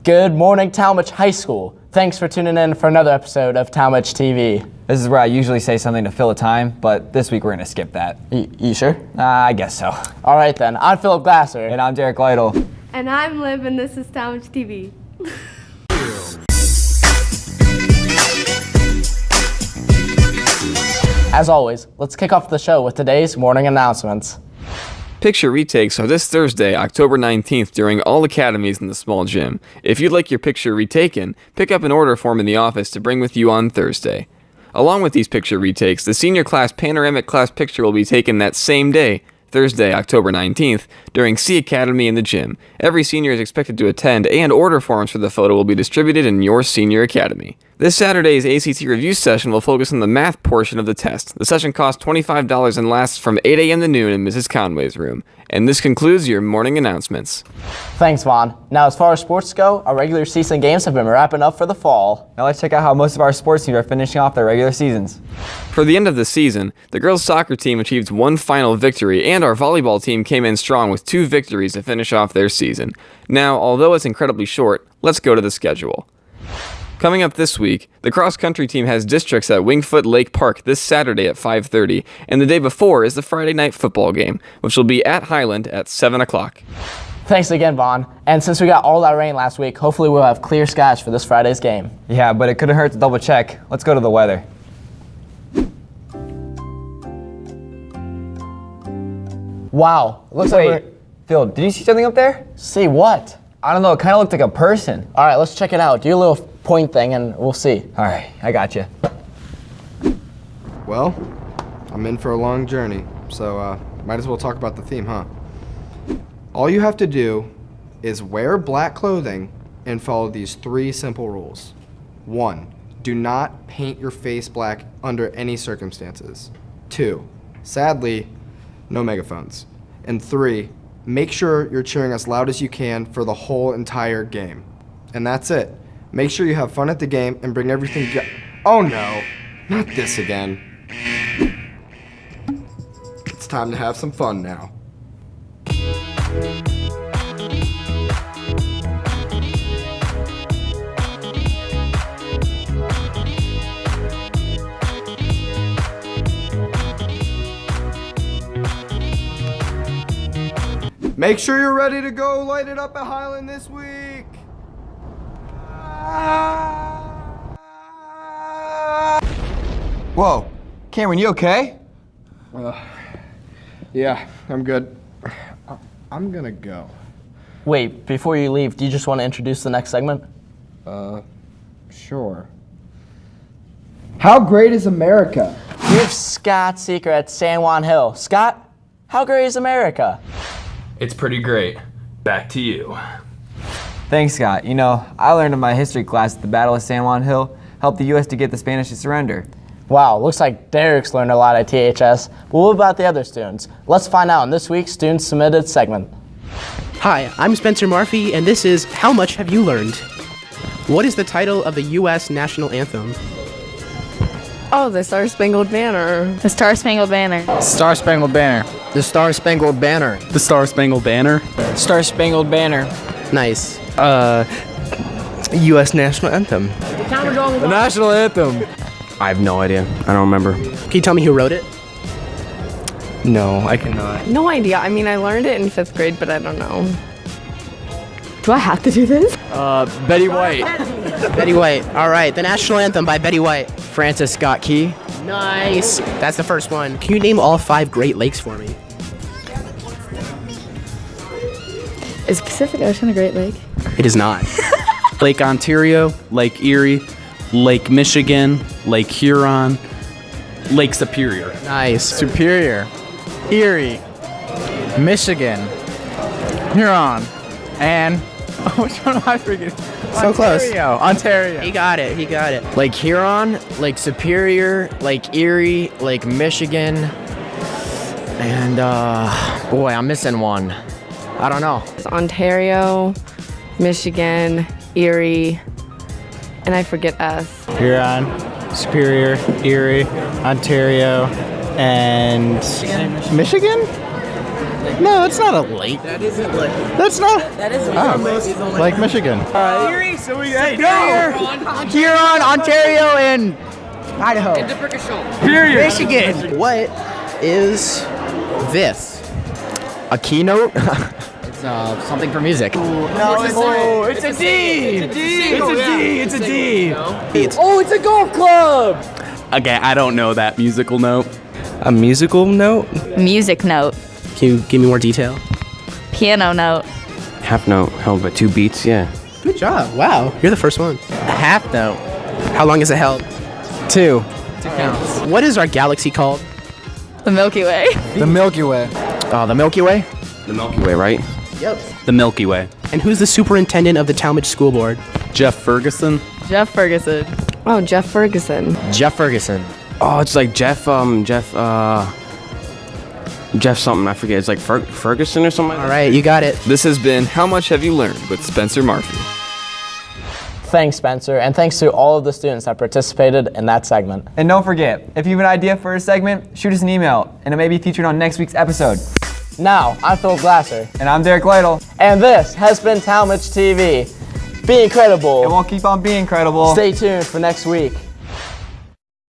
Good morning, Tallmadge High School. Thanks for tuning in for another episode of Tallmadge TV. This is where I usually say something to fill a time, but this week we're going to skip that. You sure? I guess so. All right then, I'm Phillip Glasser. And I'm Derek Lightel. And I'm Liv, and this is Tallmadge TV. As always, let's kick off the show with today's morning announcements. Picture retakes are this Thursday, October 19th, during all academies in the small gym. If you'd like your picture retaken, pick up an order form in the office to bring with you on Thursday. Along with these picture retakes, the senior class panoramic class picture will be taken that same day, Thursday, October 19th, during C Academy in the gym. Every senior is expected to attend, and order forms for the photo will be distributed in your senior academy. This Saturday's ACT review session will focus on the math portion of the test. The session costs $25 and lasts from 8 a.m. to noon in Mrs. Conway's room. And this concludes your morning announcements. Thanks, Vaughn. Now, as far as sports go, our regular season games have been wrapping up for the fall. Now let's check out how most of our sports teams are finishing off their regular seasons. For the end of the season, the girls' soccer team achieved one final victory, and our volleyball team came in strong with 2 victories to finish off their season. Now, although it's incredibly short, let's go to the schedule. Coming up this week, the cross-country team has districts at Wingfoot Lake Park this Saturday at 5:30, and the day before is the Friday night football game, which will be at Highland at 7 o'clock. Thanks again, Vaughn. And since we got all that rain last week, hopefully we'll have clear skies for this Friday's game. Yeah, but it couldn't hurt to double check. Let's go to the weather. Wow, it looks Wait, like Phil, did you see something up there? See what? I don't know, it kind of looked like a person. All right, let's check it out. Do a little point thing and we'll see. All right, I got you. Well, I'm in for a long journey, so might as well talk about the theme, huh? All you have to do is wear black clothing and follow these 3 simple rules. 1, do not paint your face black under any circumstances. 2, sadly, no megaphones. And 3, make sure you're cheering as loud as you can for the whole entire game. And that's it. Make sure you have fun at the game and bring everything Oh no, not this again. It's time to have some fun now. Make sure you're ready to go light it up at Highland this week. Whoa, Cameron, you okay? Yeah, I'm good. I'm gonna go. Wait, before you leave, do you just want to introduce the next segment? Sure. How great is America? Here's Scott Seeker at San Juan Hill. Scott, how great is America? It's pretty great. Back to you. Thanks, Scott. You know, I learned in my history class that the Battle of San Juan Hill helped the U.S. to get the Spanish to surrender. Wow, looks like Derek's learned a lot at THS. But what about the other students? Let's find out in this week's Student Submitted segment. Hi, I'm Spencer Marfy, and this is How Much Have You Learned? What is the title of the U.S. National Anthem? Oh, the Star Spangled Banner. The Star Spangled Banner. Star Spangled Banner. The Star Spangled Banner. The Star Spangled Banner. Star Spangled Banner. Nice. U.S. National Anthem. The National Anthem. I have no idea. I don't remember. Can you tell me who wrote it? No, I cannot. No idea. I mean, I learned it in 5th grade, but I don't know. Do I have to do this? Betty White. Betty White. All right, the National Anthem by Betty White. Francis Scott Key. Nice. That's the first one. Can you name all 5 Great Lakes for me? Is Pacific Ocean a Great Lake? It is not. Lake Ontario, Lake Erie, Lake Michigan, Lake Huron, Lake Superior. Nice. Superior, Erie, Michigan, Huron, and which one am I forgetting? So close. Ontario. He got it. He got it. Lake Huron, Lake Superior, Lake Erie, Lake Michigan, and boy, I'm missing one. I don't know. It's Ontario, Michigan, Erie, and I forget S. Huron, Superior, Erie, Ontario, and Michigan? No, it's not a lake. That isn't like. That's not. That isn't Lake Michigan. Huron, Ontario, and Idaho. Michigan. What is this? A keynote? It's something for music. It's a D! It's a D! It's a golf club! Okay, I don't know that musical note. A musical note? Music note. Can you give me more detail? Piano note. Half note held by 2 beats, yeah. Good job. Wow, you're the first one. A half note. How long is it held? 2. What is our galaxy called? The Milky Way. The Milky Way. The Milky Way? The Milky Way, right? Yep. The Milky Way. And who's the superintendent of the Tallmadge School Board? Jeff Ferguson. Jeff Ferguson. Oh, Jeff Ferguson. Jeff Ferguson. Oh, it's like Jeff something, I forget. It's like Ferguson or something. All right, you got it. This has been How Much Have You Learned with Spencer Marfy. Thanks, Spencer, and thanks to all of the students that participated in that segment. And don't forget, if you have an idea for a segment, shoot us an email, and it may be featured on next week's episode. Now, I'm Phillip Glasser. And I'm Derek Lightel. And this has been Tallmadge TV. Be incredible. And we'll keep on being incredible. Stay tuned for next week.